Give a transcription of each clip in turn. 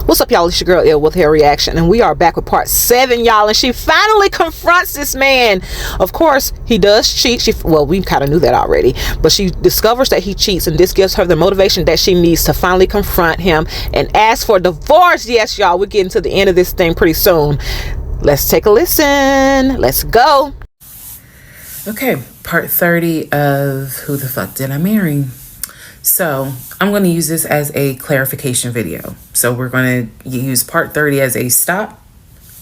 What's up, y'all? It's your girl Ill with Hair Reaction, and we are back with part 7, y'all. And she finally confronts this man. Of course, he does cheat. Well, we kind of knew that already, but she discovers that he cheats, and this gives her the motivation that she needs to finally confront him and ask for divorce. Yes, y'all, we're getting to the end of this thing pretty soon. Let's take a listen. Let's go. Okay, part 30 of Who the Fuck Did I Marry? So I'm going to use this as a clarification video. So we're going to use part 30 as a stop.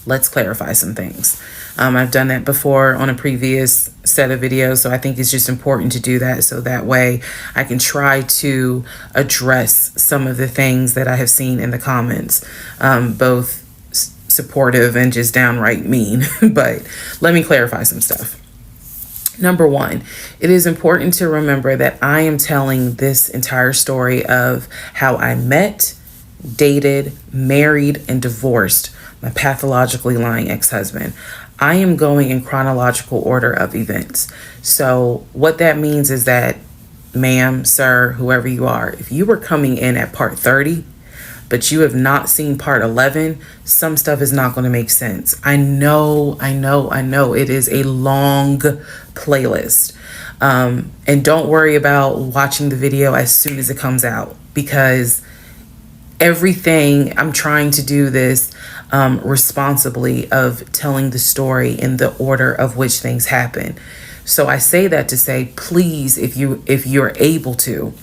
Let's clarify some things. I've done that before on a previous set of videos, so I think it's just important to do that so that way I can try to address some of the things that I have seen in the comments, both supportive and just downright mean. But let me clarify some stuff. Number one, it is important to remember that I am telling this entire story of how I met, dated, married, and divorced my pathologically lying ex-husband. I am going in chronological order of events. So what that means is that, ma'am, sir, whoever you are, if you were coming in at part 30, but you have not seen part 11, some stuff is not going to make sense. I know. It is a long playlist. And don't worry about watching the video as soon as it comes out, because everything, I'm trying to do this responsibly of telling the story in the order of which things happen. So I say that to say, please, if you're able to,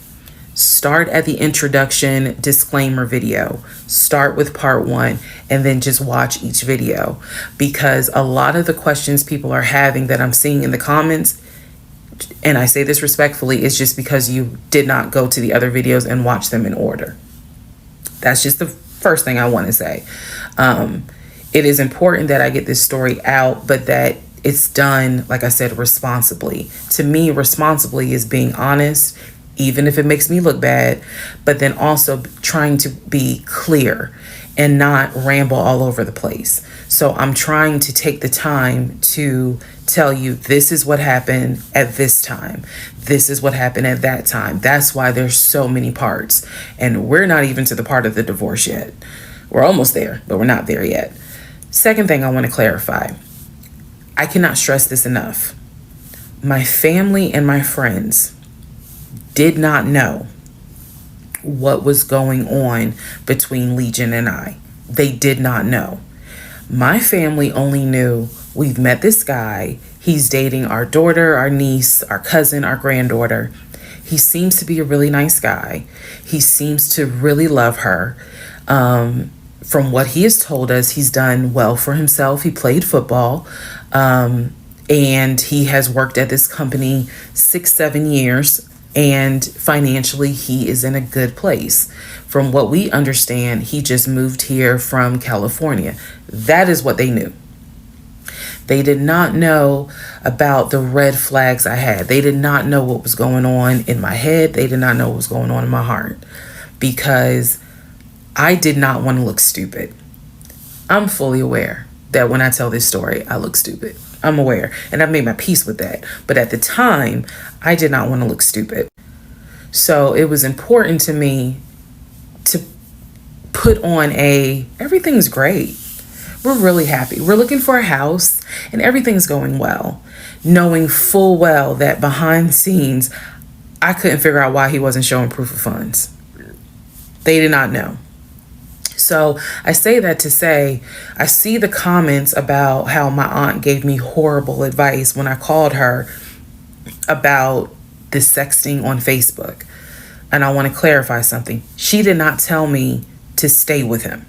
start at the introduction disclaimer video. Start with part 1 and then just watch each video, because a lot of the questions people are having that I'm seeing in the comments, and I say this respectfully, is just because you did not go to the other videos and watch them in order. That's just the first thing I want to say. It is important that I get this story out, but that it's done, like I said, responsibly. To me, responsibly is being honest, even if it makes me look bad, but then also trying to be clear and not ramble all over the place. So I'm trying to take the time to tell you, this is what happened at this time. This is what happened at that time. That's why there's so many parts. And we're not even to the part of the divorce yet. We're almost there, but we're not there yet. Second thing I want to clarify. I cannot stress this enough. My family and my friends did not know what was going on between Legion and I. They did not know. My family only knew we've met this guy. He's dating our daughter, our niece, our cousin, our granddaughter. He seems to be a really nice guy. He seems to really love her. From what he has told us, he's done well for himself. He played football. And he has worked at this company 6-7 years. And financially, he is in a good place. From what we understand, he just moved here from California. That is what they knew. They did not know about the red flags I had. They did not know what was going on in my head. They did not know what was going on in my heart, because I did not want to look stupid. I'm fully aware that when I tell this story, I look stupid. I'm aware, and I've made my peace with that. But at the time, I did not want to look stupid. So it was important to me to put on everything's great. We're really happy. We're looking for a house and everything's going well, knowing full well that behind the scenes, I couldn't figure out why he wasn't showing proof of funds. They did not know. So I say that to say, I see the comments about how my aunt gave me horrible advice when I called her about the sexting on Facebook. And I want to clarify something. She did not tell me to stay with him.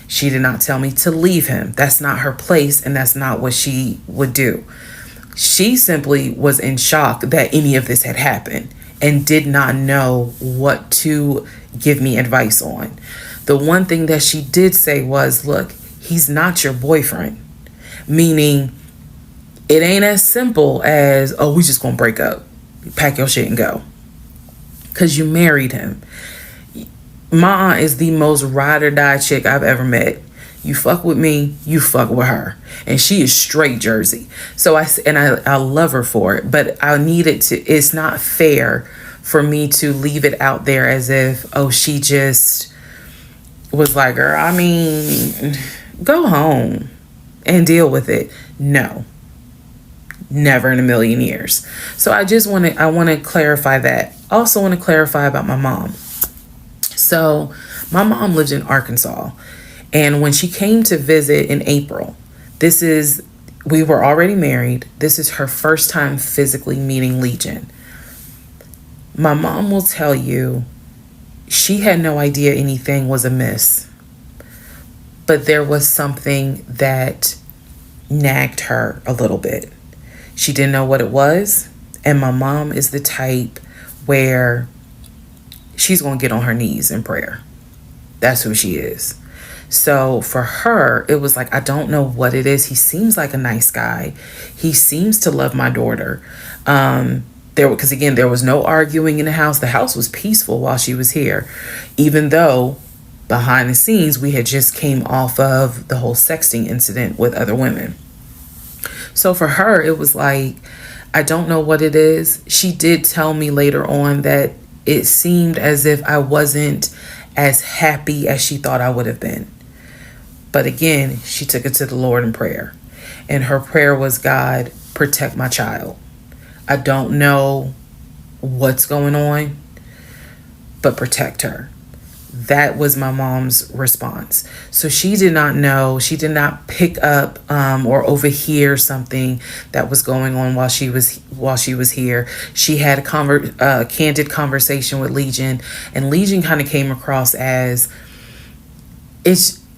She did not tell me to leave him. That's not her place, and that's not what she would do. She simply was in shock that any of this had happened and did not know what to give me advice on. The one thing that she did say was, look, he's not your boyfriend. Meaning, it ain't as simple as, oh, we just gonna break up. Pack your shit and go. Because you married him. My aunt is the most ride or die chick I've ever met. You fuck with me, you fuck with her. And she is straight Jersey. So I love her for it. But I needed to, it's not fair for me to leave it out there as if, oh, she just was like, girl, I mean, go home and deal with it. No, never in a million years. So I want to clarify that. I also want to clarify about my mom. So my mom lived in Arkansas, and when she came to visit in April, we were already married. This is her first time physically meeting Legion. My mom will tell you she had no idea anything was amiss, but there was something that nagged her a little bit. She didn't know what it was, and my mom is the type where she's going to get on her knees in prayer. That's who she is. So for her, it was like, I don't know what it is. He seems like a nice guy. He seems to love my daughter. Because again, there was no arguing in the house. The house was peaceful while she was here, even though behind the scenes, we had just came off of the whole sexting incident with other women. So for her, it was like, I don't know what it is. She did tell me later on that it seemed as if I wasn't as happy as she thought I would have been. But again, she took it to the Lord in prayer. And her prayer was, God, protect my child. I don't know what's going on, but protect her. That was my mom's response. So she did not know, she did not pick up or overhear something that was going on while she was here. She had a candid conversation with Legion, and Legion kind of came across as,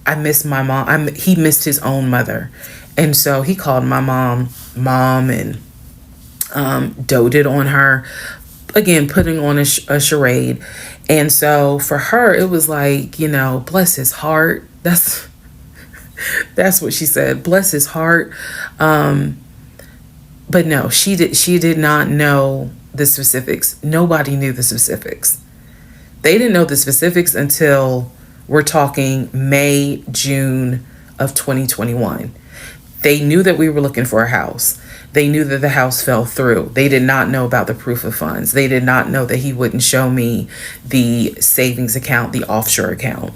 I miss my mom. He missed his own mother, and so he called my mom, and doted on her, again putting on a charade. And so for her, it was like, bless his heart. That's what she said. Bless his heart. But no, she did not know the specifics. Nobody knew the specifics. They didn't know the specifics until we're talking May, June of 2021. They knew that we were looking for a house. They knew that the house fell through. They did not know about the proof of funds. They did not know that he wouldn't show me the savings account, the offshore account.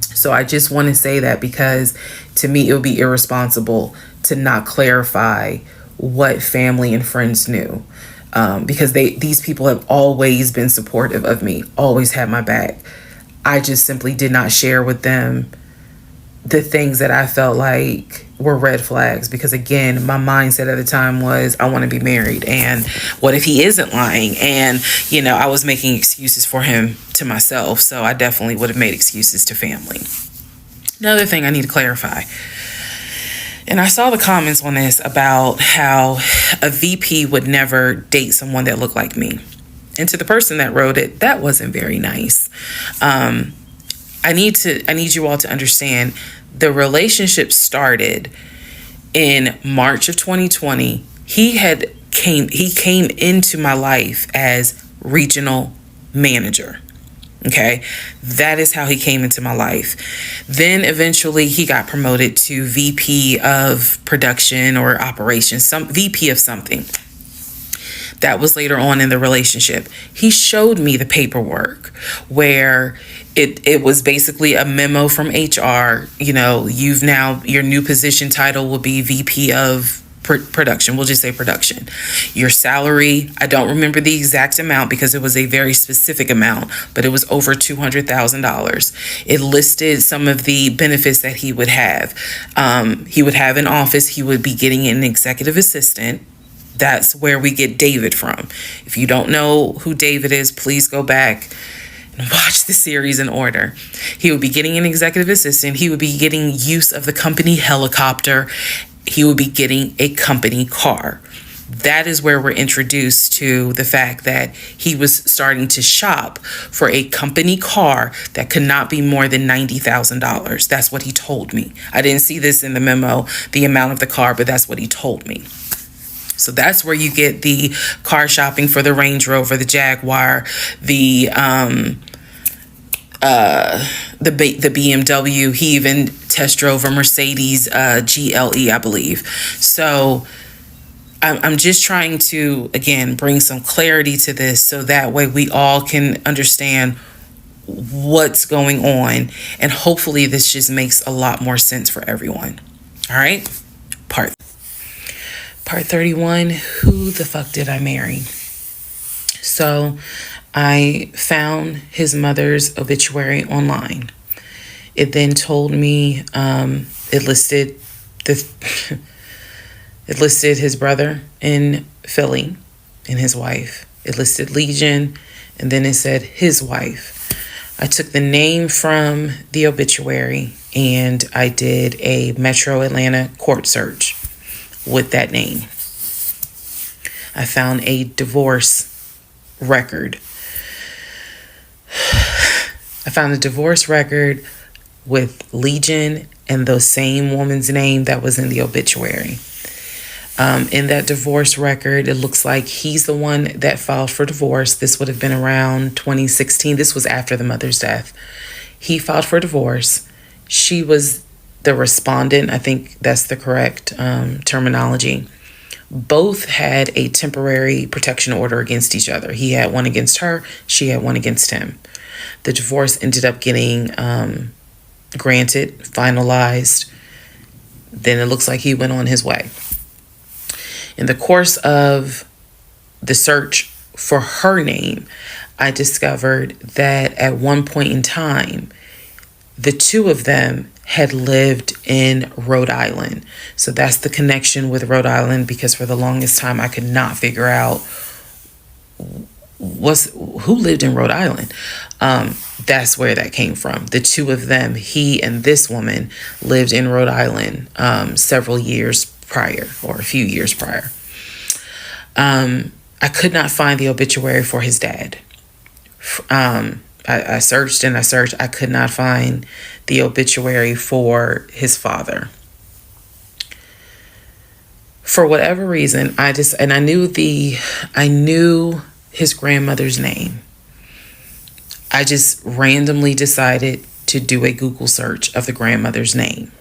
So I just want to say that because to me, it would be irresponsible to not clarify what family and friends knew. Because these people have always been supportive of me, always had my back. I just simply did not share with them the things that I felt like were red flags, because again, my mindset at the time was, I want to be married, and what if he isn't lying? And I was making excuses for him to myself, so I definitely would have made excuses to family. Another thing I need to clarify, and I saw the comments on this about how a VP would never date someone that looked like me. And to the person that wrote it, that wasn't very nice. I need you all to understand, the relationship started in March of 2020. He came into my life as regional manager. Okay, that is how he came into my life. Then eventually he got promoted to VP of production or operations, some VP of something. That was later on in the relationship. He showed me the paperwork where it was basically a memo from HR. Your new position title will be VP of production. We'll just say production. Your salary, I don't remember the exact amount because it was a very specific amount, but it was over $200,000. It listed some of the benefits that he would have. He would have an office. He would be getting an executive assistant. That's where we get David from. If you don't know who David is, please go back and watch the series in order. He would be getting an executive assistant. He would be getting use of the company helicopter. He would be getting a company car. That is where we're introduced to the fact that he was starting to shop for a company car that could not be more than $90,000. That's what he told me. I didn't see this in the memo, the amount of the car, but that's what he told me. So that's where you get the car shopping for the Range Rover, the Jaguar, the BMW. He even test drove a Mercedes GLE, I believe. So I'm just trying to, again, bring some clarity to this so that way we all can understand what's going on, and hopefully this just makes a lot more sense for everyone. All right, part 31, who the fuck did I marry? So I found his mother's obituary online. It then told me, it listed it listed his brother in Philly and his wife. It listed Legion, and then it said his wife. I took the name from the obituary and I did a Metro Atlanta court search with that name. I found a divorce record. I found a divorce record with Legion and the same woman's name that was in the obituary. In that divorce record, it looks like he's the one that filed for divorce. This would have been around 2016. This was after the mother's death. He filed for divorce. She was the respondent. I think that's the correct terminology. Both had a temporary protection order against each other. He had one against her. She had one against him. The divorce ended up getting granted, finalized. Then it looks like he went on his way. In the course of the search for her name, I discovered that at one point in time, the two of them had lived in Rhode Island. So that's the connection with Rhode Island, because for the longest time I could not figure out who lived in Rhode Island. That's where that came from. The two of them, he and this woman, lived in Rhode Island several years prior, or a few years prior. I could not find the obituary for his dad. I searched and I searched. I could not find the obituary for his father. For whatever reason, I knew his grandmother's name. I just randomly decided to do a Google search of the grandmother's name.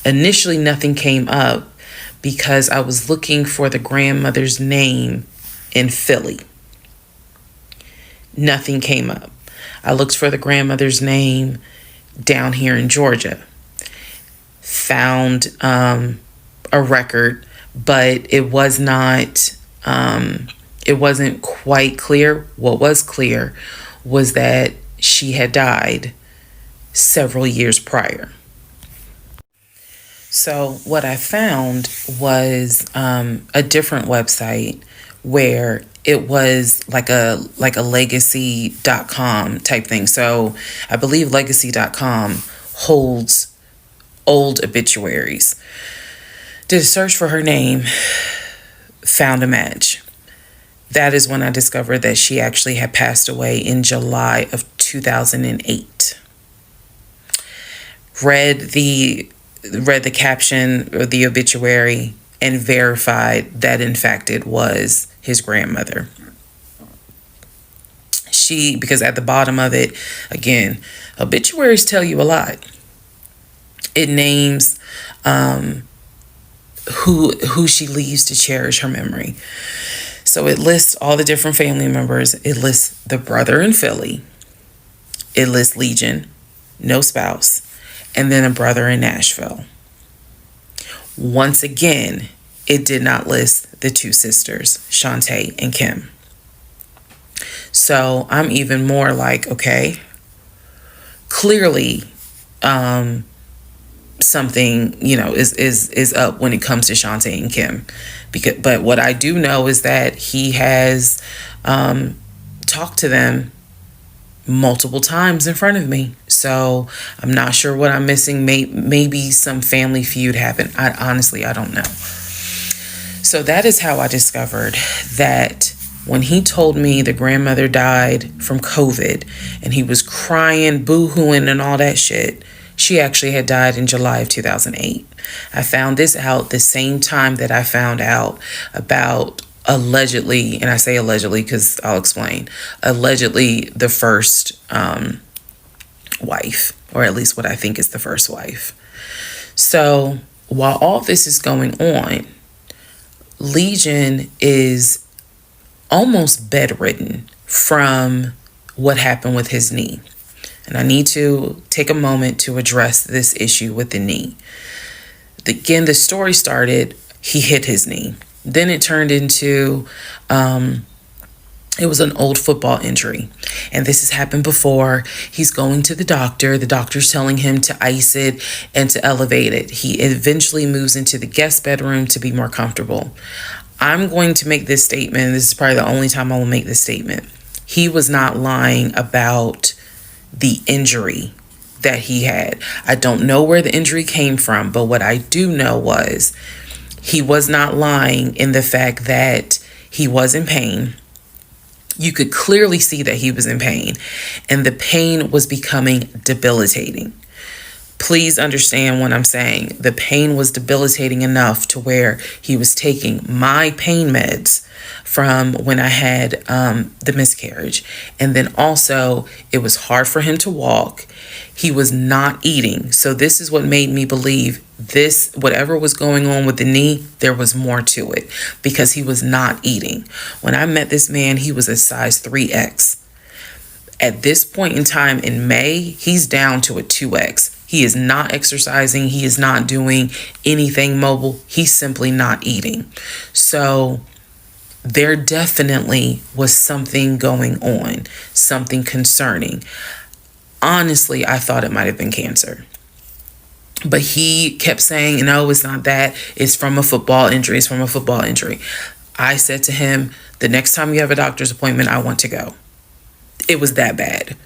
Initially, nothing came up because I was looking for the grandmother's name in Philly. Nothing came up. I looked for the grandmother's name down here in Georgia. Found a record, but it wasn't quite clear. What was clear was that she had died several years prior. So what I found was a different website where it was like a legacy.com type thing. So I believe legacy.com holds old obituaries. Did a search for her name, found a match. That is when I discovered that she actually had passed away in July of 2008. Read the caption of the obituary and verified that in fact it was his grandmother. Because at the bottom of it, again, obituaries tell you a lot. It names who she leaves to cherish her memory. So it lists all the different family members. It lists the brother in Philly. It lists Legion, no spouse, and then a brother in Nashville. Once again, it did not list the two sisters, Shantae and Kim. So I'm even more like, okay, clearly something, is up when it comes to Shantae and Kim. But what I do know is that he has talked to them multiple times in front of me. So I'm not sure what I'm missing. Maybe some family feud happened. I don't know. So that is how I discovered that when he told me the grandmother died from COVID and he was crying, boo-hooing and all that shit, she actually had died in July of 2008. I found this out the same time that I found out about allegedly, and I say allegedly because I'll explain, allegedly the first wife, or at least what I think is the first wife. So while all this is going on, Legion is almost bedridden from what happened with his knee. And I need to take a moment to address this issue with the knee. Again, the story started, he hit his knee. Then it turned into, it was an old football injury. And this has happened before. He's going to the doctor. The doctor's telling him to ice it and to elevate it. He eventually moves into the guest bedroom to be more comfortable. I'm going to make this statement. This is probably the only time I will make this statement. He was not lying about the injury that he had. I don't know where the injury came from, but what I do know was he was not lying in the fact that he was in pain. You could clearly see that he was in pain, and the pain was becoming debilitating. Please understand what I'm saying. The pain was debilitating enough to where he was taking my pain meds from when I had the miscarriage. And then also it was hard for him to walk. He was not eating. So this is what made me believe this, whatever was going on with the knee, there was more to it because he was not eating. When I met this man, he was a size 3X. At this point in time in May, he's down to a 2X. He is not exercising. He is not doing anything mobile. He's simply not eating. So there definitely was something going on, something concerning. Honestly, I thought it might have been cancer. But he kept saying, no, it's not that. It's from a football injury. It's from a football injury. I said to him, the next time you have a doctor's appointment, I want to go. It was that bad.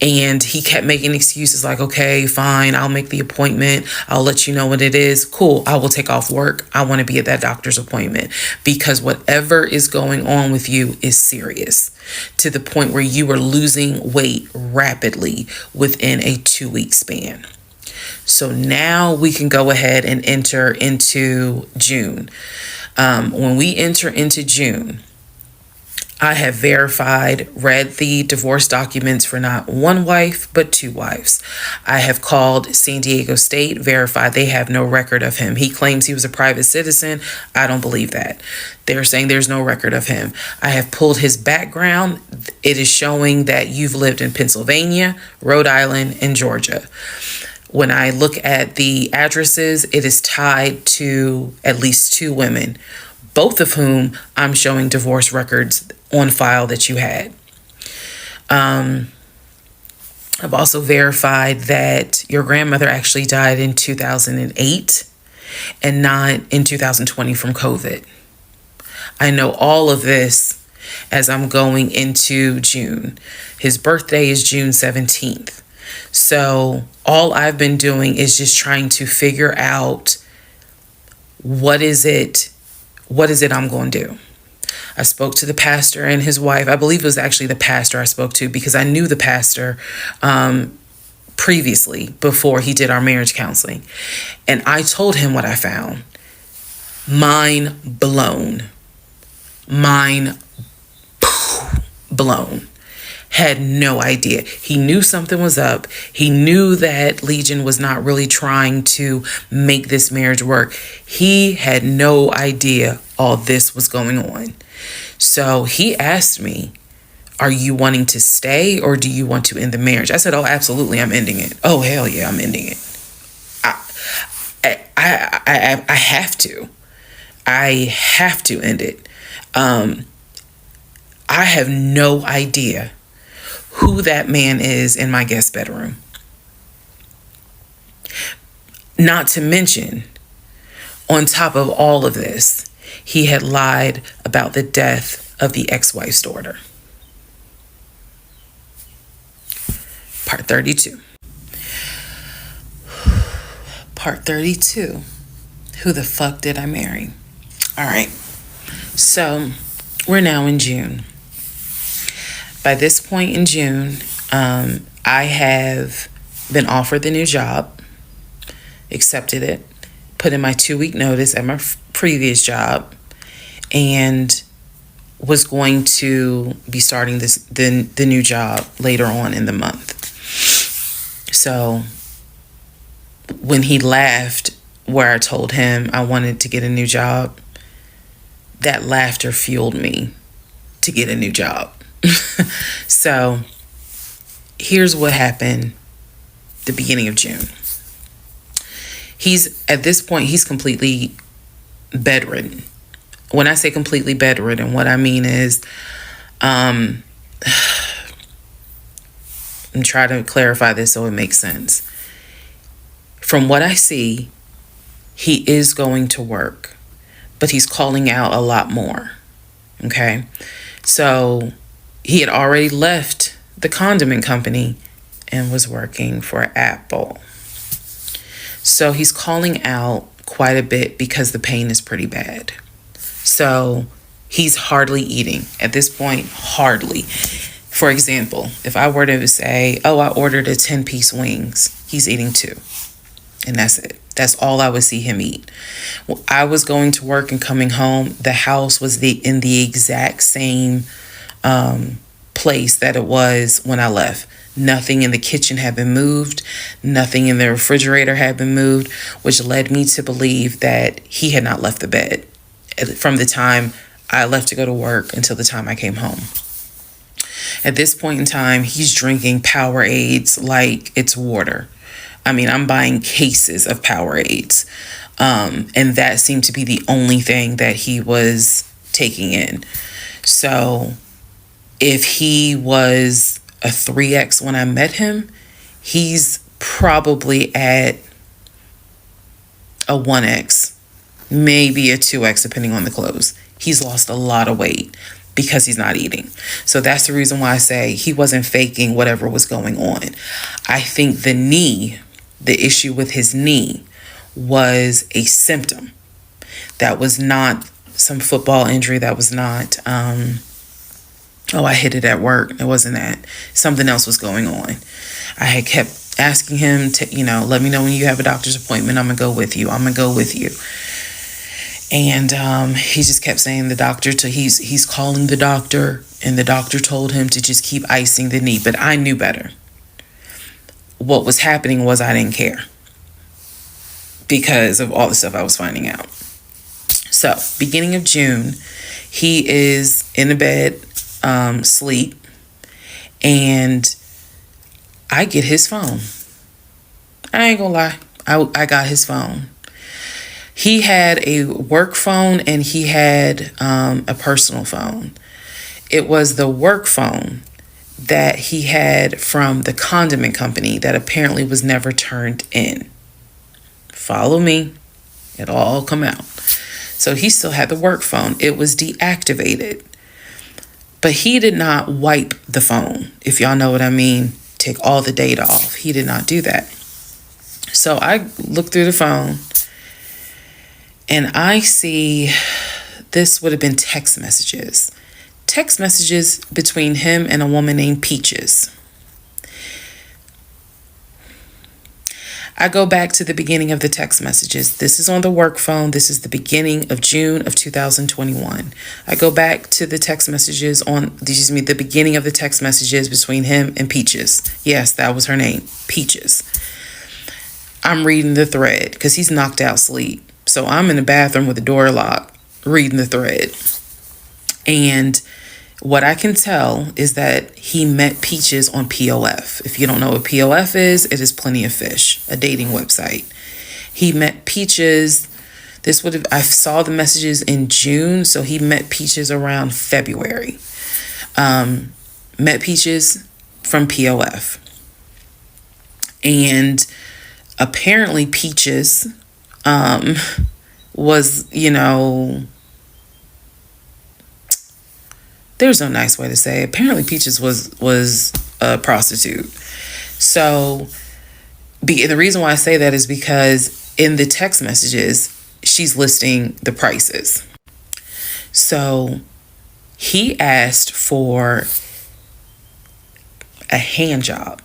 And he kept making excuses like, okay, fine, I'll make the appointment. I'll let you know what it is. Cool, I will take off work. I want to be at that doctor's appointment because whatever is going on with you is serious to the point where you are losing weight rapidly within a 2-week span. So now we can go ahead and enter into June. When we enter into June, I have verified, read the divorce documents for not one wife, but 2 wives. I have called San Diego State, verified they have no record of him. He claims he was a private citizen. I don't believe that. They're saying there's no record of him. I have pulled his background. It is showing that you've lived in Pennsylvania, Rhode Island, and Georgia. When I look at the addresses, it is tied to at least 2 women, both of whom I'm showing divorce records on file that you had. I've also verified that your grandmother actually died in 2008 and not in 2020 from COVID. I know all of this as I'm going into June. His birthday is June 17th. So all I've been doing is just trying to figure out what is it I'm going to do. I spoke to the pastor and his wife. I believe it was actually the pastor I spoke to because I knew the pastor previously before he did our marriage counseling. And I told him what I found. Mind blown. Mind blown. Had no idea. He knew something was up. He knew that Legion was not really trying to make this marriage work. He had no idea all this was going on. So he asked me, are you wanting to stay or do you want to end the marriage? I said, oh, absolutely, I'm ending it. Oh, hell yeah, I'm ending it. I have to. I have to end it. I have no idea who that man is in my guest bedroom. Not to mention, on top of all of this, he had lied about the death of the ex-wife's daughter. Part 32. Part 32. Who the fuck did I marry? All right. So we're now in June. By this point in June, I have been offered the new job, accepted it, put in my 2-week notice at my previous job, and was going to be starting the new job later on in the month. So when he laughed where I told him I wanted to get a new job, that laughter fueled me to get a new job. So here's what happened the beginning of June. At this point, he's completely bedridden. When I say completely bedridden, what I mean is, I'm trying to clarify this so it makes sense. From what I see, he is going to work, but he's calling out a lot more. Okay. So he had already left the condiment company and was working for Apple. So he's calling out quite a bit because the pain is pretty bad. So he's hardly eating at this point, hardly. For example, if I were to say, oh, I ordered a 10-piece wings, he's eating 2. And that's it. That's all I would see him eat. Well, I was going to work and coming home. The house was in the exact same place that it was when I left. Nothing in the kitchen had been moved. Nothing in the refrigerator had been moved, which led me to believe that he had not left the bed from the time I left to go to work until the time I came home. At this point in time, he's drinking Powerades like it's water. I mean, I'm buying cases of Powerades. And that seemed to be the only thing that he was taking in. So if he was a 3X when I met him, he's probably at a 1X, maybe a 2X, depending on the clothes. He's lost a lot of weight because he's not eating. So that's the reason why I say he wasn't faking whatever was going on. I think the issue with his knee was a symptom. That was not some football injury. That was not, I hit it at work. It wasn't that. Something else was going on. I had kept asking him to, let me know when you have a doctor's appointment. I'm going to go with you. And he just kept saying he's calling the doctor, and the doctor told him to just keep icing the knee. But I knew better. What was happening was I didn't care because of all the stuff I was finding out. So beginning of June, he is in the bed, sleep, and I get his phone. I ain't gonna lie. I got his phone. He had a work phone and he had a personal phone. It was the work phone that he had from the condiment company that apparently was never turned in. Follow me. It'll all come out. So he still had the work phone. It was deactivated. But he did not wipe the phone, if y'all know what I mean. Take all the data off. He did not do that. So I look through the phone and I see this would have been text messages. Text messages between him and a woman named Peaches. I go back to the beginning of the text messages. This is on the work phone. This is the beginning of June of 2021. I go back to the text messages the beginning of the text messages between him and Peaches. Yes, that was her name, Peaches. I'm reading the thread because he's knocked out sleep. So I'm in the bathroom with the door locked, reading the thread. And what I can tell is that he met Peaches on POF. If you don't know what POF is, it is Plenty of Fish, a dating website. He met Peaches. I saw the messages in June, so he met Peaches around February. Met Peaches from POF. And apparently Peaches was, there's no nice way to say it. Apparently Peaches was a prostitute. So the reason why I say that is because in the text messages, she's listing the prices. So he asked for a hand job.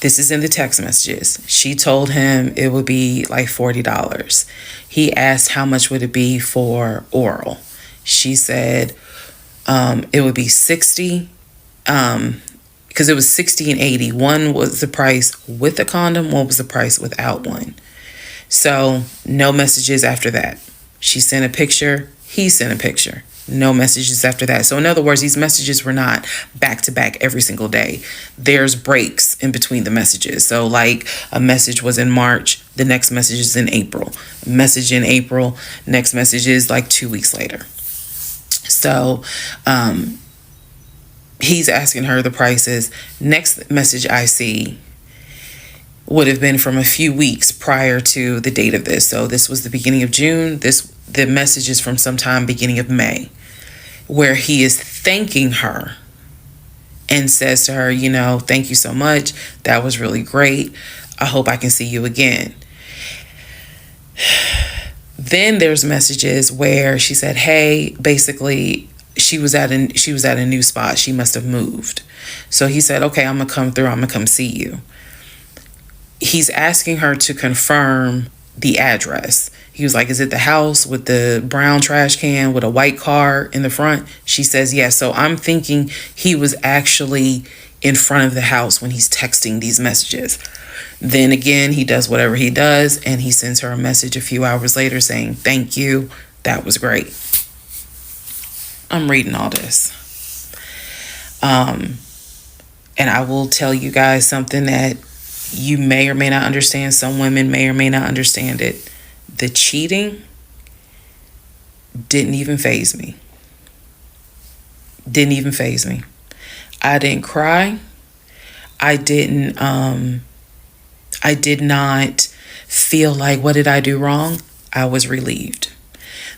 This is in the text messages. She told him it would be like $40. He asked how much would it be for oral. She said it would be $60, because it was $60 and $80. One was the price with a condom, one was the price without one. So no messages after that. She sent a picture, he sent a picture. No messages after that. So in other words, these messages were not back to back every single day. There's breaks in between the messages. So like a message was in March, the next message is in April. A message in April, next message is like 2 weeks later. So he's asking her the prices. Next message I see would have been from a few weeks prior to the date of this. So this was the beginning of June. The message is from sometime beginning of May, where he is thanking her and says to her, you know, thank you so much. That was really great. I hope I can see you again. Then there's messages where she said, hey, basically she was at a new spot. She must have moved. So he said, okay, I'm gonna come through. I'm gonna come see you. He's asking her to confirm the address. He was like, is it the house with the brown trash can with a white car in the front? She says yes. So I'm thinking he was actually in front of the house when he's texting these messages. Then again, he does whatever he does, and he sends her a message a few hours later saying, thank you. That was great. I'm reading all this. And I will tell you guys something that you may or may not understand. Some women may or may not understand it. The cheating didn't even faze me. Didn't even faze me. I didn't cry. I did not feel like, what did I do wrong? I was relieved.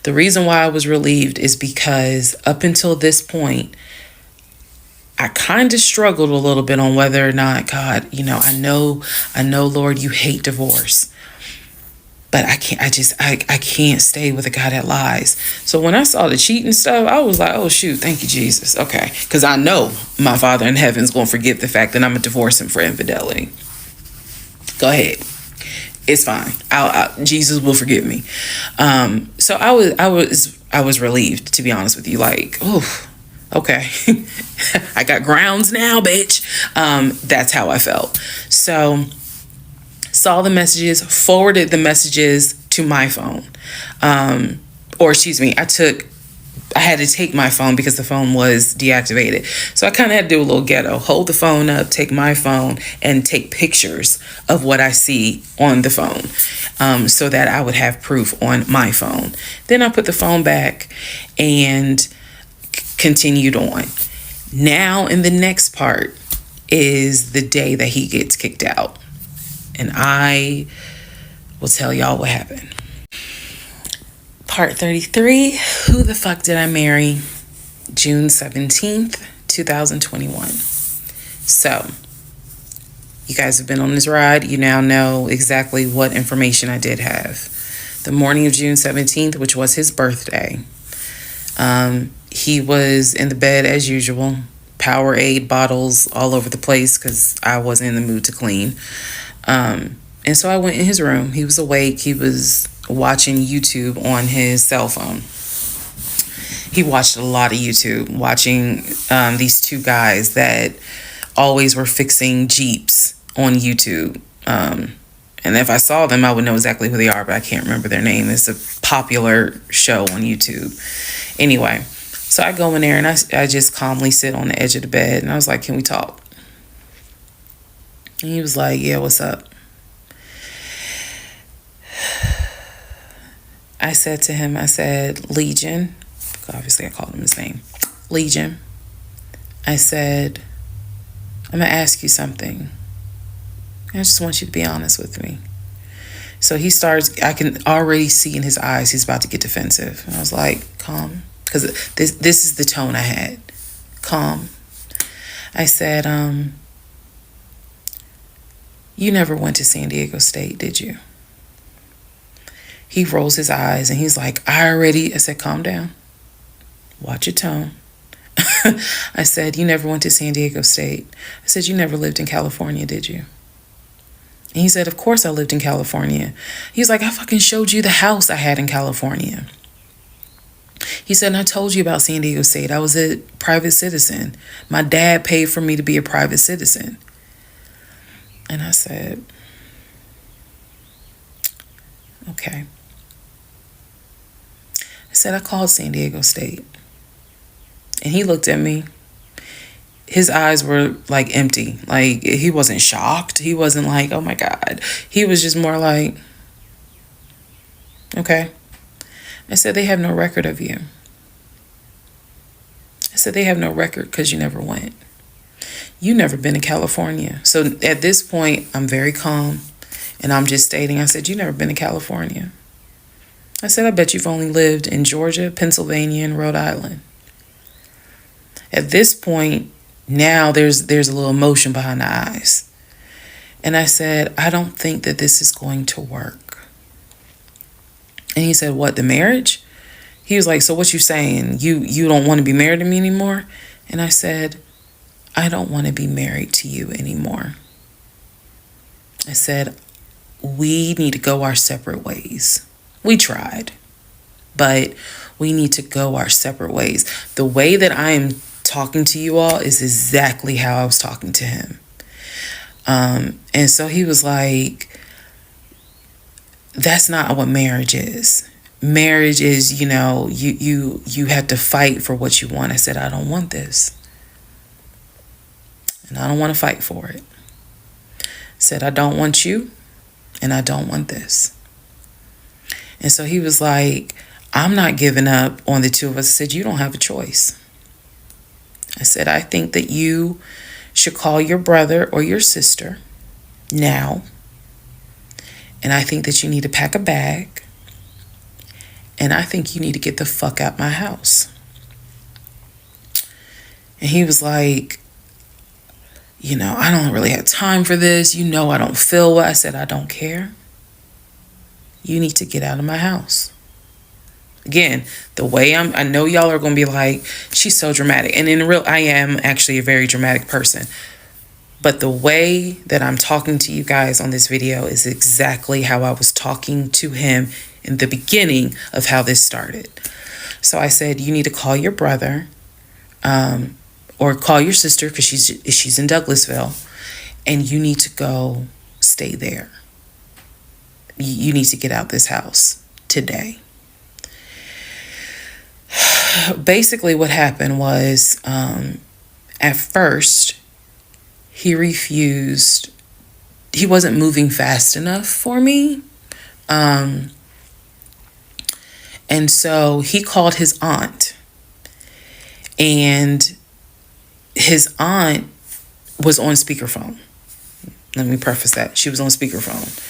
The reason why I was relieved is because up until this point, I kind of struggled a little bit on whether or not, God, you know, I know, Lord, you hate divorce, but I can't stay with a guy that lies. So when I saw the cheating stuff, I was like, oh shoot, thank you, Jesus. Okay. Cause I know my Father in heaven is going to forgive the fact that I'm going to divorce him for infidelity. Go ahead. It's fine. Jesus will forgive me. So I was relieved, to be honest with you. Like, oh, okay. I got grounds now, bitch. That's how I felt. So saw the messages, forwarded the messages to my phone. Or excuse me, I had to take my phone because the phone was deactivated. So I kind of had to do a little ghetto. Hold the phone up, take my phone, and take pictures of what I see on the phone, so that I would have proof on my phone. Then I put the phone back and continued on. Now in the next part is the day that he gets kicked out. And I will tell y'all what happened. Part 33, who the fuck did I marry? June 17th, 2021. So, you guys have been on this ride. You now know exactly what information I did have. The morning of June 17th, which was his birthday, he was in the bed as usual. Powerade bottles all over the place because I wasn't in the mood to clean. And so I went in his room. He was awake. He was watching YouTube on his cell phone. He watched a lot of YouTube, watching these two guys that always were fixing Jeeps on YouTube. And if I saw them, I would know exactly who they are, but I can't remember their name. It's a popular show on YouTube. Anyway, so I go in there and I just calmly sit on the edge of the bed, and I was like, can we talk? And he was like, yeah, what's up? I said to him, I said, Legion. Obviously, I called him his name. Legion. I said, I'm going to ask you something. I just want you to be honest with me. So he starts, I can already see in his eyes, he's about to get defensive. And I was like, calm. Because this is the tone I had. Calm. I said, you never went to San Diego State, did you? He rolls his eyes and he's like, I said, calm down. Watch your tone. I said, you never went to San Diego State. I said, you never lived in California, did you? And he said, of course I lived in California. He's like, I fucking showed you the house I had in California. He said, and I told you about San Diego State. I was a private citizen. My dad paid for me to be a private citizen. And I said, okay. I said, I called San Diego State. And he looked at me. His eyes were like empty. Like, he wasn't shocked. He wasn't like, oh my God. He was just more like, okay. I said, they have no record of you. I said, they have no record because you never went. You never been to California. So at this point, I'm very calm. And I'm just stating, I said, you never been to California. I said, I bet you've only lived in Georgia, Pennsylvania, and Rhode Island. At this point, now there's a little emotion behind the eyes. And I said, I don't think that this is going to work. And he said, what, the marriage? He was like, so what you saying? You don't want to be married to me anymore? And I said, I don't want to be married to you anymore. I said, we need to go our separate ways. We tried, but we need to go our separate ways. The way that I am talking to you all is exactly how I was talking to him. And so he was like, that's not what marriage is. Marriage is, you have to fight for what you want. I said, I don't want this. And I don't want to fight for it. I said, I don't want you, and I don't want this. And so he was like, I'm not giving up on the two of us. I said, you don't have a choice. I said, I think that you should call your brother or your sister now. And I think that you need to pack a bag. And I think you need to get the fuck out my house. And he was like, I don't really have time for this. I don't feel well. I said, I don't care. You need to get out of my house. Again, the way I know y'all are going to be like, she's so dramatic. And I am actually a very dramatic person. But the way that I'm talking to you guys on this video is exactly how I was talking to him in the beginning of how this started. So I said, you need to call your brother, or call your sister, because she's in Douglasville, and you need to go stay there. You need to get out this house today. Basically what happened was, at first, he refused. He wasn't moving fast enough for me. And so he called his aunt. And his aunt was on speakerphone. Let me preface that. She was on speakerphone.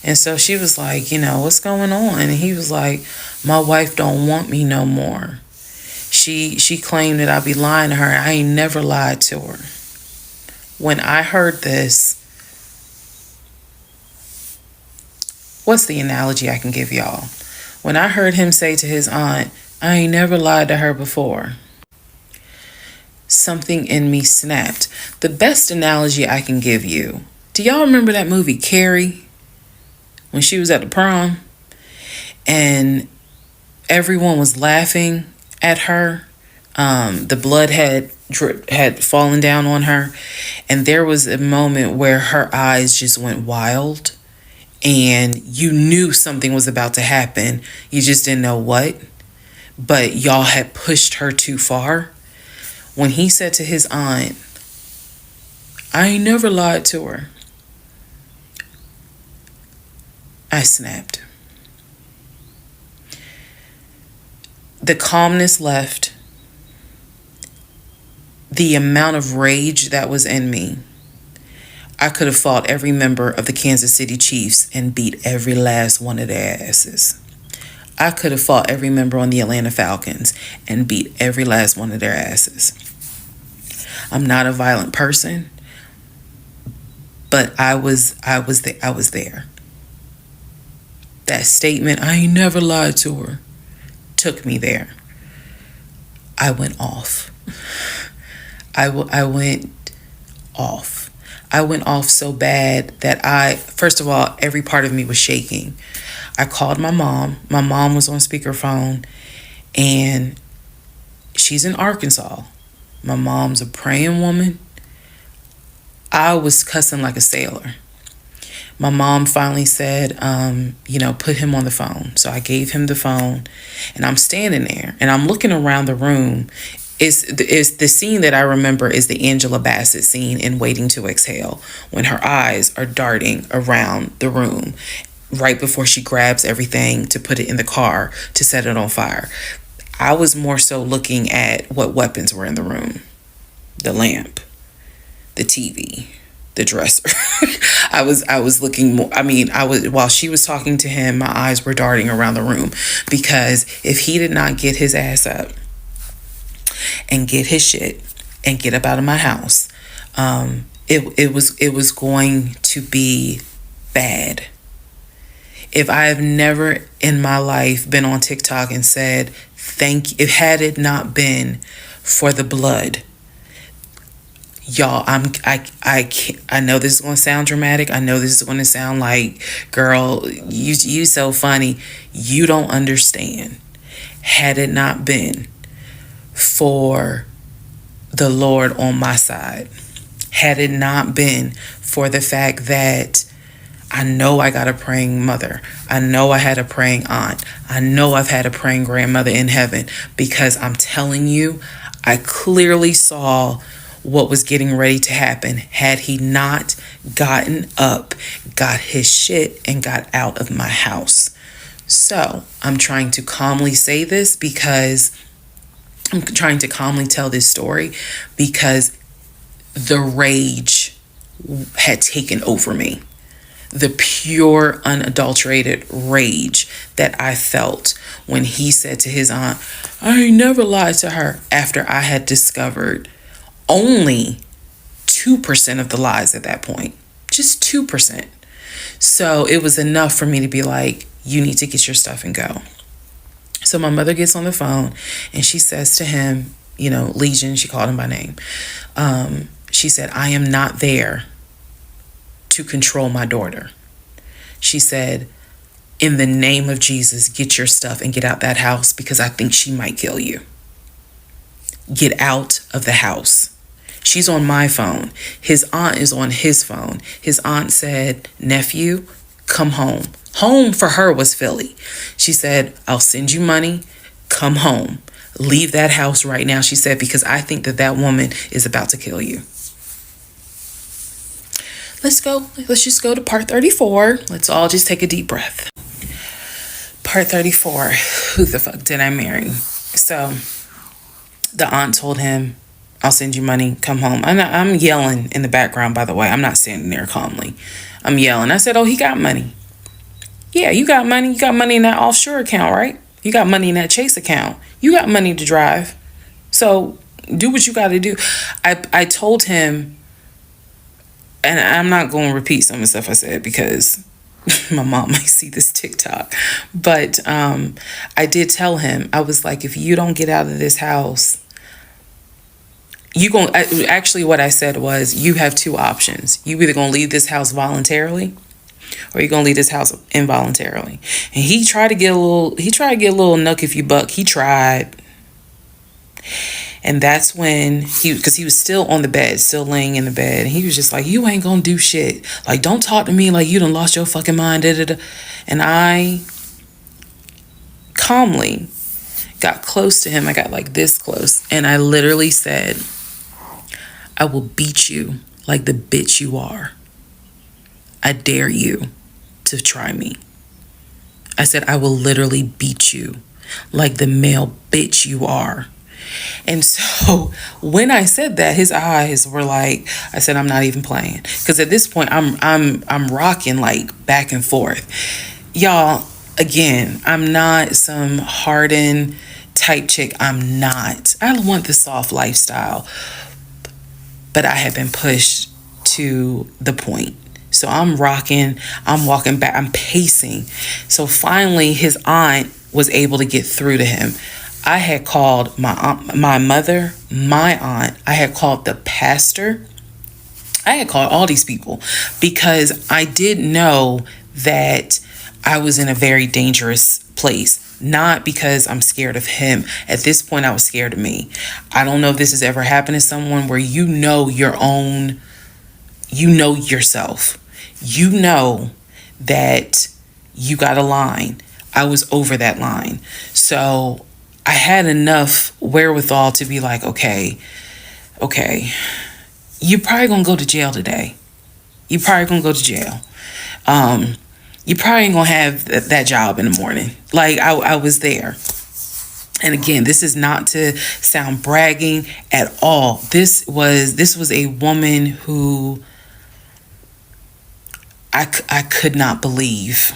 And so she was like, what's going on? And he was like, my wife don't want me no more. She claimed that I be lying to her. I ain't never lied to her. When I heard this, what's the analogy I can give y'all? When I heard him say to his aunt, I ain't never lied to her before, something in me snapped. The best analogy I can give you, do y'all remember that movie Carrie? When she was at the prom and everyone was laughing at her. The blood had fallen down on her. And there was a moment where her eyes just went wild. And you knew something was about to happen. You just didn't know what. But y'all had pushed her too far. When he said to his aunt, I ain't never lied to her, I snapped. The calmness left. The amount of rage that was in me. I could have fought every member of the Kansas City Chiefs and beat every last one of their asses. I could have fought every member on the Atlanta Falcons and beat every last one of their asses. I'm not a violent person, but I was there. That statement, I ain't never lied to her, took me there. I went off. I went off. I went off so bad that first of all, every part of me was shaking. I called my mom. My mom was on speakerphone, and she's in Arkansas. My mom's a praying woman. I was cussing like a sailor. My mom finally said, put him on the phone. So I gave him the phone, and I'm standing there, and I'm looking around the room. is the scene that I remember is the Angela Bassett scene in Waiting to Exhale, when her eyes are darting around the room right before she grabs everything to put it in the car to set it on fire. I was more so looking at what weapons were in the room: the lamp, the TV, the dresser. I was looking more. I mean, while she was talking to him, my eyes were darting around the room, because if he did not get his ass up and get his shit and get up out of my house, it was going to be bad. If I have never in my life been on TikTok and said thank you, if had it not been for the blood, y'all, I know this is going to sound dramatic. I know this is going to sound like, girl, you so funny. You don't understand. Had it not been for the Lord on my side, had it not been for the fact that I know I got a praying mother, I know I had a praying aunt, I know I've had a praying grandmother in heaven, because I'm telling you, I clearly saw what was getting ready to happen had he not gotten up, got his shit, and got out of my house. So I'm trying to calmly say this, because I'm trying to calmly tell this story, because the rage had taken over me. The pure, unadulterated rage that I felt when he said to his aunt, I ain't never lied to her, after I had discovered only 2% of the lies at that point. Just 2%. So it was enough for me to be like, you need to get your stuff and go. So my mother gets on the phone and she says to him, Legion, she called him by name. She said, I am not there to control my daughter. She said, in the name of Jesus, get your stuff and get out that house, because I think she might kill you. Get out of the house. She's on my phone. His aunt is on his phone. His aunt said, nephew, come home. Home for her was Philly. She said, I'll send you money. Come home. Leave that house right now, she said, because I think that woman is about to kill you. Let's just go to part 34. Let's all just take a deep breath. Part 34. Who the fuck did I marry? So the aunt told him, I'll send you money. Come home. I'm yelling in the background, by the way. I'm not standing there calmly. I'm yelling. I said, oh, he got money. Yeah, you got money. You got money in that offshore account, right? You got money in that Chase account. You got money to drive. So do what you got to do. I told him, and I'm not going to repeat some of the stuff I said because my mom might see this TikTok. But I did tell him, I was like, if you don't get out of this house, actually what I said was, you have two options. You either going to leave this house voluntarily, or you're going to leave this house involuntarily. And he tried to get a little nuck if you buck. He tried. And that's when because he was still on the bed, still laying in the bed. And he was just like, you ain't going to do shit. Like, don't talk to me like you done lost your fucking mind. Da, da, da. And I calmly got close to him. I got like this close. And I literally said, I will beat you like the bitch you are. I dare you to try me. I said, I will literally beat you like the male bitch you are. And so when I said that, his eyes were like, I said, I'm not even playing. Because at this point, I'm rocking like back and forth. Y'all, again, I'm not some hardened type chick. I'm not. I want the soft lifestyle. But I have been pushed to the point. So I'm rocking, I'm walking back, I'm pacing. So finally, his aunt was able to get through to him. I had called my aunt, my mother, my aunt. I had called the pastor. I had called all these people because I did know that I was in a very dangerous place. Not because I'm scared of him. At this point, I was scared of me. I don't know if this has ever happened to someone where you know yourself. You know that you got a line. I was over that line. So I had enough wherewithal to be like, okay, you're probably gonna go to jail today. You probably gonna go to jail. You probably ain't gonna have that job in the morning. Like, I was there. And again, this is not to sound bragging at all. This was a woman who I could not believe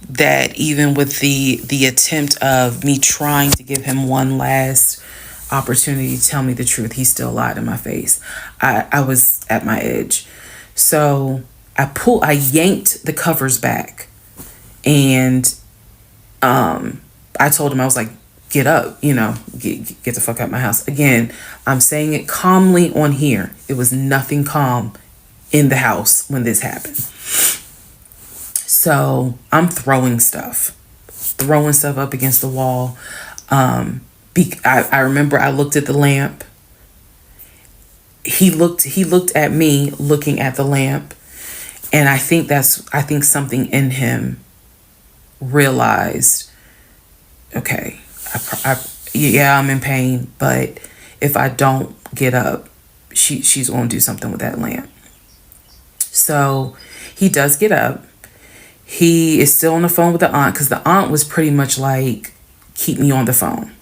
that even with the attempt of me trying to give him one last opportunity to tell me the truth, he still lied in my face. I was at my edge. So I yanked the covers back, and I told him, I was like, get up, get the fuck out of my house. Again, I'm saying it calmly on here. It was nothing calm in the house when this happened. So I'm throwing stuff up against the wall. I remember I looked at the lamp. He looked at me looking at the lamp. And I think something in him realized, okay, I'm in pain, but if I don't get up, she's going to do something with that lamp. So he does get up. He is still on the phone with the aunt, because the aunt was pretty much like, keep me on the phone.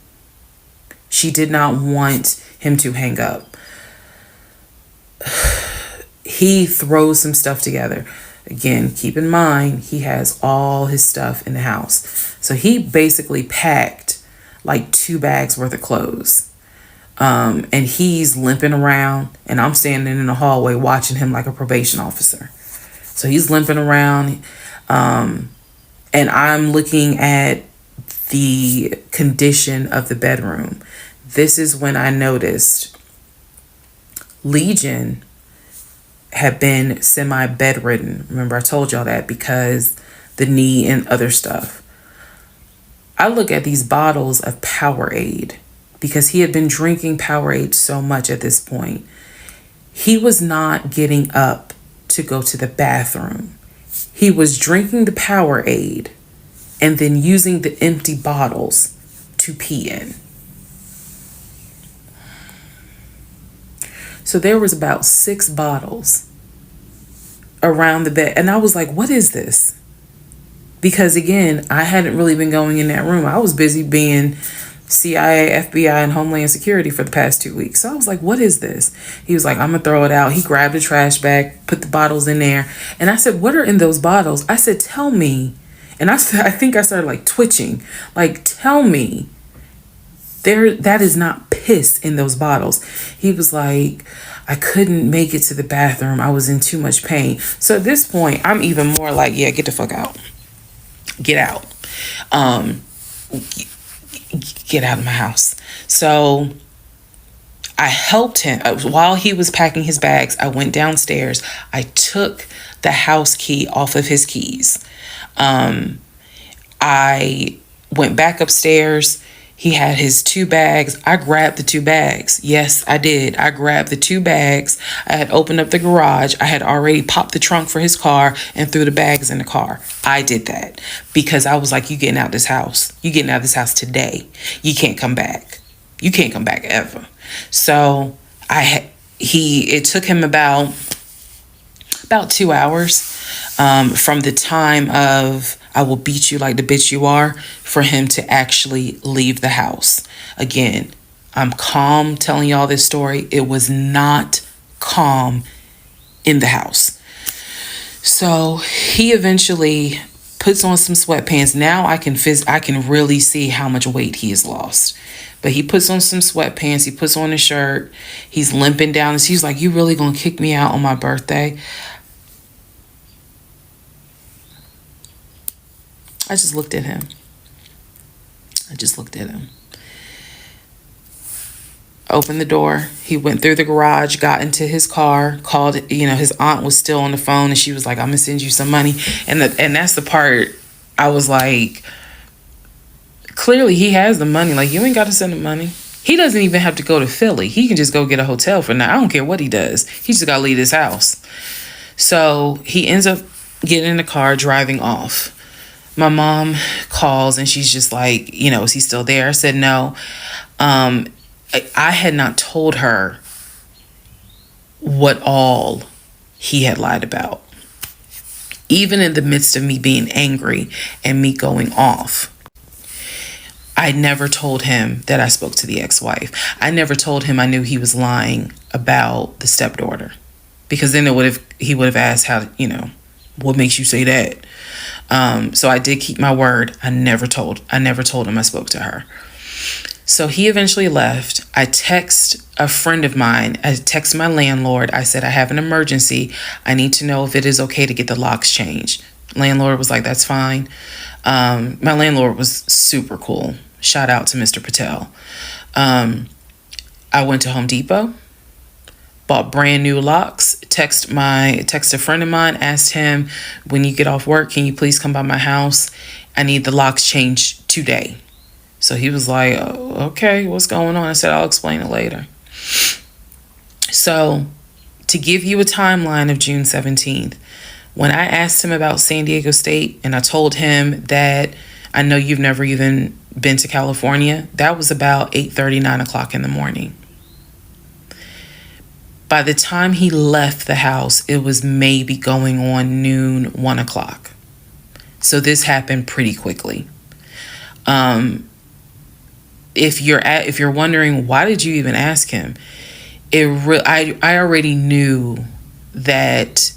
She did not want him to hang up. He throws some stuff together. Again, keep in mind, he has all his stuff in the house. So he basically packed like 2 bags worth of clothes. And he's limping around, and I'm standing in the hallway watching him like a probation officer. So he's limping around, and I'm looking at the condition of the bedroom. This is when I noticed Legion had been semi-bedridden. Remember, I told y'all that, because the knee and other stuff. I look at these bottles of Powerade, because he had been drinking Powerade so much at this point. He was not getting up to go to the bathroom. He was drinking the Powerade and then using the empty bottles to pee in. So there was about 6 bottles around the bed. And I was like, what is this? Because again, I hadn't really been going in that room. I was busy being CIA, FBI, and Homeland Security for the past 2 weeks. So I was like, what is this? He was like, I'm going to throw it out. He grabbed a trash bag, put the bottles in there. And I said, what are in those bottles? I said, tell me. And I think I started like twitching. Like, tell me. That is not piss in those bottles. He was like, I couldn't make it to the bathroom. I was in too much pain. So at this point, I'm even more like, yeah, get the fuck out. Get out. Get out of my house. So I helped him. While he was packing his bags, I went downstairs. I took the house key off of his keys. I went back upstairs. He had his 2 bags. I grabbed the 2 bags. Yes, I did. I grabbed the 2 bags. I had opened up the garage. I had already popped the trunk for his car and threw the bags in the car. I did that because I was like, you getting out this house. You getting out of this house today. You can't come back. You can't come back ever. So it took him about 2 hours from the time of I will beat you like the bitch you are for him to actually leave the house. Again, I'm calm telling y'all this story. It was not calm in the house. So he eventually puts on some sweatpants. Now I can really see how much weight he has lost. But he puts on some sweatpants. He puts on a shirt. He's limping down. And he's like, you really gonna kick me out on my birthday? I just looked at him. Opened the door. He went through the garage, got into his car, called, his aunt was still on the phone, and she was like, I'm going to send you some money. And that's the part I was like, clearly he has the money. Like, you ain't got to send him money. He doesn't even have to go to Philly. He can just go get a hotel for now. I don't care what he does. He just got to leave his house. So he ends up getting in the car, driving off. My mom calls and she's just like, is he still there? I said no. I had not told her what all he had lied about. Even in the midst of me being angry and me going off, I never told him that I spoke to the ex-wife. I never told him I knew he was lying about the stepdaughter, because then he would have asked how, what makes you say that? So I did keep my word. I never told him I spoke to her. So he eventually left. I text a friend of mine. I text my landlord. I said, I have an emergency. I need to know if it is okay to get the locks changed. Landlord was like, that's fine. My landlord was super cool. Shout out to Mr. Patel. I went to Home Depot, bought brand new locks, text a friend of mine, asked him, when you get off work, can you please come by my house? I need the locks changed today. So he was like, oh, okay, what's going on? I said, I'll explain it later. So to give you a timeline of June 17th, when I asked him about San Diego State and I told him that I know you've never even been to California, that was about 8:30, 9 o'clock in the morning. By the time he left the house, it was maybe going on noon, 1 o'clock. So this happened pretty quickly. If you're wondering, why did you even ask him? I already knew that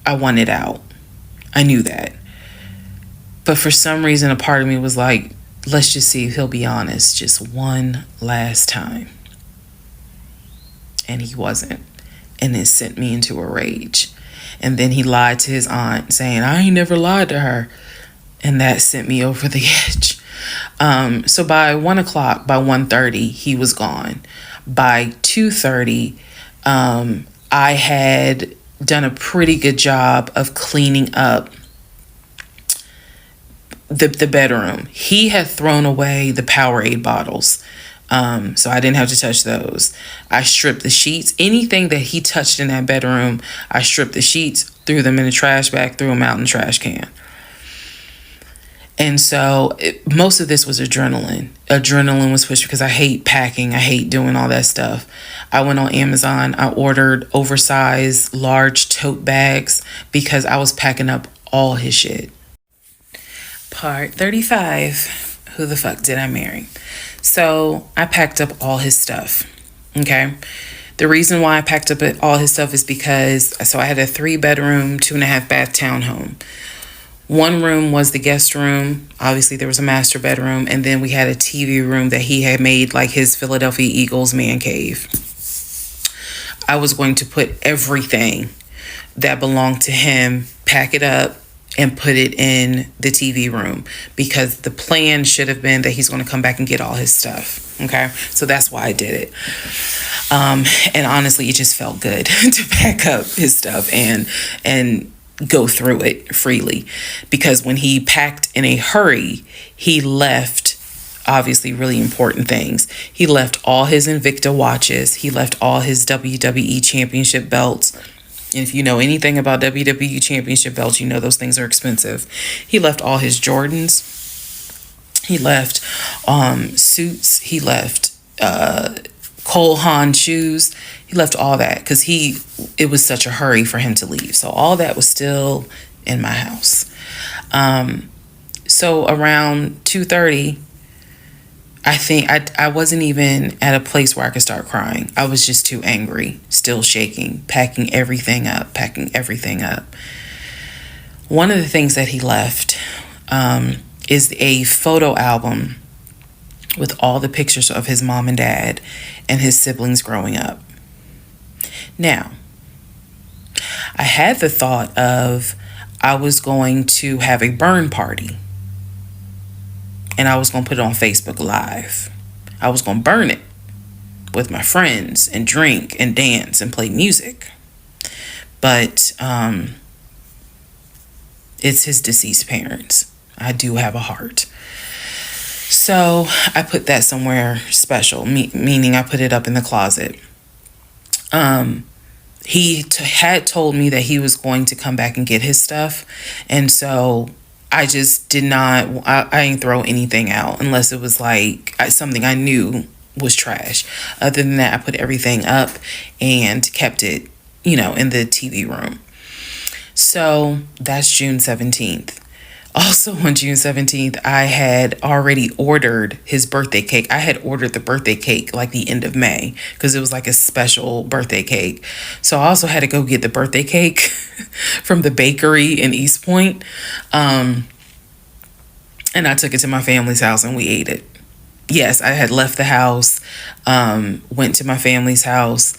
I wanted out. I knew that. But for some reason, a part of me was like, let's just see if he'll be honest just one last time. And he wasn't. And it sent me into a rage. And then he lied to his aunt saying, I ain't never lied to her. And that sent me over the edge. So by 1 o'clock, by 1:30, he was gone. By 2:30, I had done a pretty good job of cleaning up the bedroom. He had thrown away the Powerade bottles. So I didn't have to touch those. I stripped the sheets. Anything that he touched in that bedroom, I stripped the sheets, threw them in the trash bag, threw them out in the trash can. And so most of this was adrenaline. Adrenaline was pushed because I hate packing. I hate doing all that stuff. I went on Amazon. I ordered oversized, large tote bags because I was packing up all his shit. Part 35. Who the fuck did I marry? So I packed up all his stuff. Okay. The reason why I packed up all his stuff is because, so I had a 3-bedroom, 2.5-bath townhome. One room was the guest room. Obviously, there was a master bedroom. And then we had a TV room that he had made like his Philadelphia Eagles man cave. I was going to put everything that belonged to him, pack it up, and put it in the TV room, because the plan should have been that he's going to come back and get all his stuff. Okay. So that's why I did it. And honestly, it just felt good to pack up his stuff and go through it freely, because when he packed in a hurry, he left obviously really important things. He left all his Invicta watches. He left all his WWE championship belts. And if you know anything about WWE championship belts, you know those things are expensive. He left all his Jordans. He left suits. He left Cole Haan shoes. He left all that because it was such a hurry for him to leave. So all that was still in my house. So around 2:30, I think I wasn't even at a place where I could start crying. I was just too angry, still shaking, packing everything up. One of the things that he left is a photo album with all the pictures of his mom and dad and his siblings growing up. Now, I had the thought of I was going to have a burn party. And I was going to put it on Facebook Live. I was going to burn it with my friends and drink and dance and play music. But it's his deceased parents. I do have a heart. So I put that somewhere special, meaning I put it up in the closet. had told me that he was going to come back and get his stuff. And so I just did not, I didn't throw anything out unless it was like something I knew was trash. Other than that, I put everything up and kept it, in the TV room. So that's June 17th. Also on June 17th, I had already ordered his birthday cake. I had ordered the birthday cake like the end of May because it was like a special birthday cake. So I also had to go get the birthday cake from the bakery in East Point. And I took it to my family's house and we ate it. Yes, I had left the house, went to my family's house,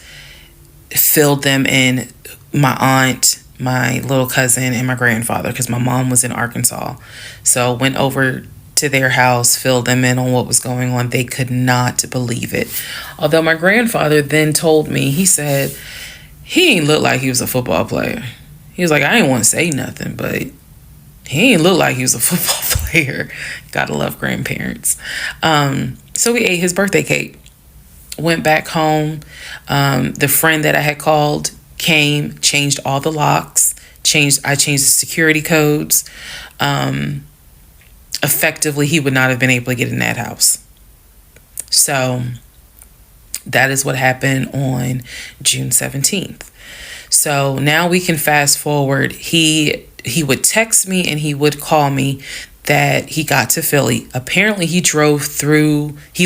filled them in, my aunt, my little cousin, and my grandfather, because my mom was in Arkansas. So went over to their house, filled them in on what was going on. They could not believe it. Although my grandfather then told me, he said, he ain't look like he was a football player. He was like, I didn't want to say nothing, but he ain't look like he was a football player. Gotta love grandparents. So we ate his birthday cake. Went back home. The friend that I had called came, changed all the locks, I changed the security codes. Effectively, he would not have been able to get in that house. So that is what happened on June 17th. So now we can fast forward. He would text me and he would call me that he got to Philly. Apparently he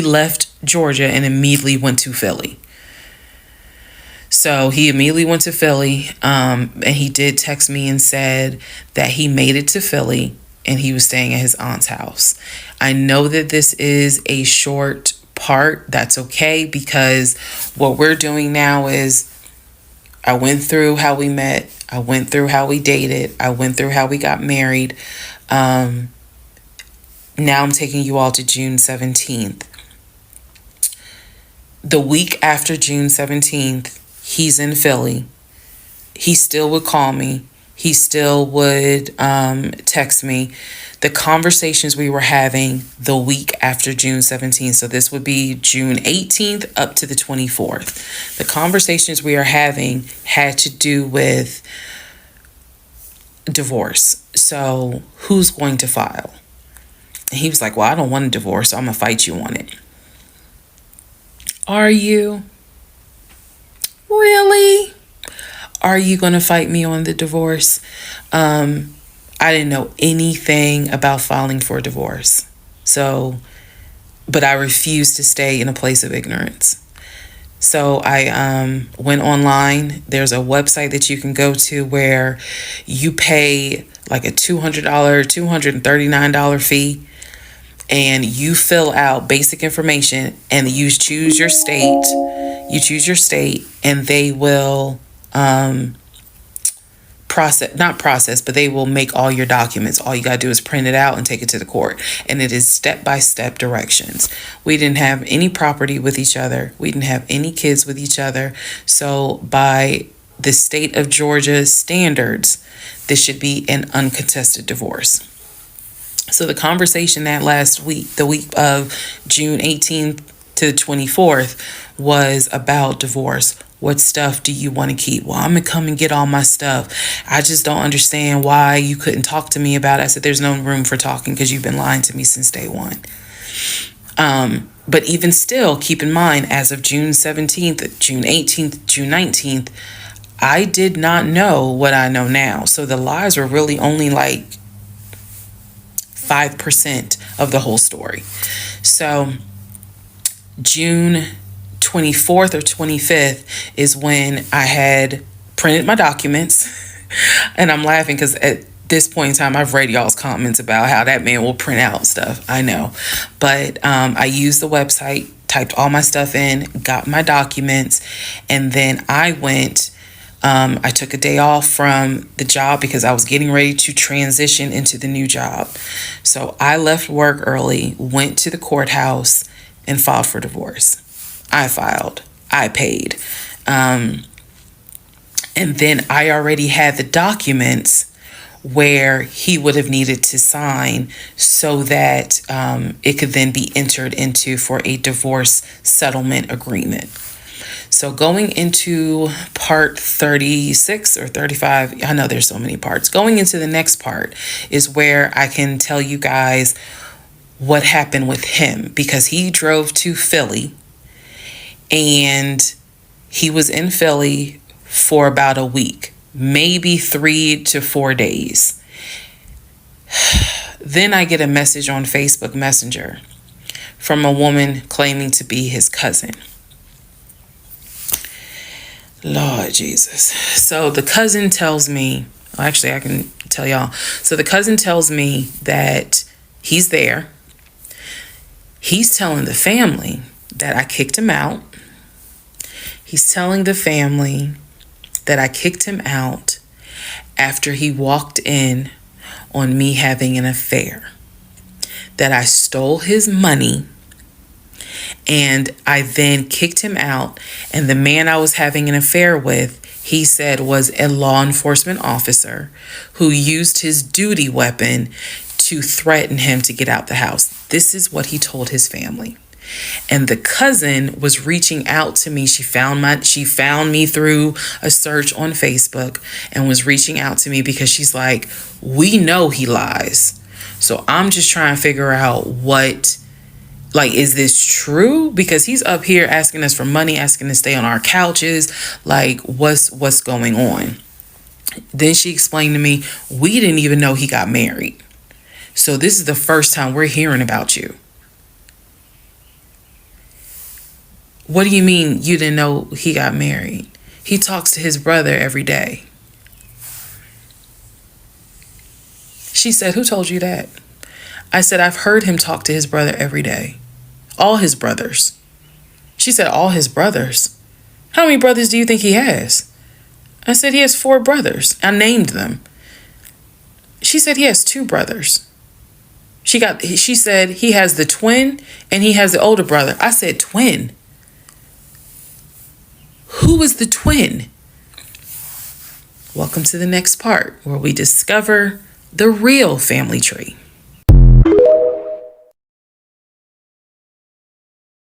left Georgia and immediately went to Philly. So he immediately went to Philly, and he did text me and said that he made it to Philly and he was staying at his aunt's house. I know that this is a short part. That's okay, because what we're doing now is I went through how we met. I went through how we dated. I went through how we got married. Now I'm taking you all to June 17th. The week after June 17th, he's in Philly. He still would call me. He still would text me. The conversations we were having the week after June 17th, so this would be June 18th up to the 24th. The conversations we are having had to do with divorce. So who's going to file? And he was like, well, I don't want a divorce, so I'm going to fight you on it. Are you? Really? Are you going to fight me on the divorce? I didn't know anything about filing for a divorce. But I refused to stay in a place of ignorance. So I went online. There's a website that you can go to where you pay like a $239 fee. And you fill out basic information and you choose your state. And they will not process, but they will make all your documents. All you got to do is print it out and take it to the court. And it is step-by-step directions. We didn't have any property with each other. We didn't have any kids with each other. So by the state of Georgia's standards, this should be an uncontested divorce. So the conversation that last week, the week of June 18th to the 24th, was about divorce. What stuff do you want to keep? Well, I'm going to come and get all my stuff. I just don't understand why you couldn't talk to me about it. I said, there's no room for talking because you've been lying to me since day one. But even still, keep in mind, as of June 17th, June 18th, June 19th, I did not know what I know now. So the lies were really only like 5% of the whole story. So June 24th or 25th is when I had printed my documents. And I'm laughing because at this point in time, I've read y'all's comments about how that man will print out stuff. I know. But I used the website, typed all my stuff in, got my documents, and then I went. I took a day off from the job because I was getting ready to transition into the new job. So I left work early, went to the courthouse, and filed for divorce. I filed. I paid. And then I already had the documents where he would have needed to sign so that it could then be entered into for a divorce settlement agreement. So going into part 36 or 35, I know there's so many parts. Going into the next part is where I can tell you guys what happened with him, because he drove to Philly and he was in Philly for about a week, maybe 3 to 4 days. Then I get a message on Facebook Messenger from a woman claiming to be his cousin. Lord Jesus. So the cousin tells me, actually I can tell y'all. So the cousin tells me that he's there. He's telling the family that I kicked him out. He's telling the family that I kicked him out after he walked in on me having an affair. That I stole his money and I then kicked him out. And the man I was having an affair with, he said, was a law enforcement officer who used his duty weapon to threaten him to get out the house. This is what he told his family. And the cousin was reaching out to me. She found me through a search on Facebook and was reaching out to me because she's like, we know he lies. So I'm just trying to figure out is this true? Because he's up here asking us for money, asking to stay on our couches. Like, what's going on? Then she explained to me, we didn't even know he got married. So this is the first time we're hearing about you. What do you mean you didn't know he got married? He talks to his brother every day. She said, who told you that? I said, I've heard him talk to his brother every day. All his brothers. She said, all his brothers? How many brothers do you think he has? I said, he has 4 brothers. I named them. She said, he has 2 brothers. She said, he has the twin and he has the older brother. I said, twin? Who is the twin? Welcome to the next part where we discover the real family tree.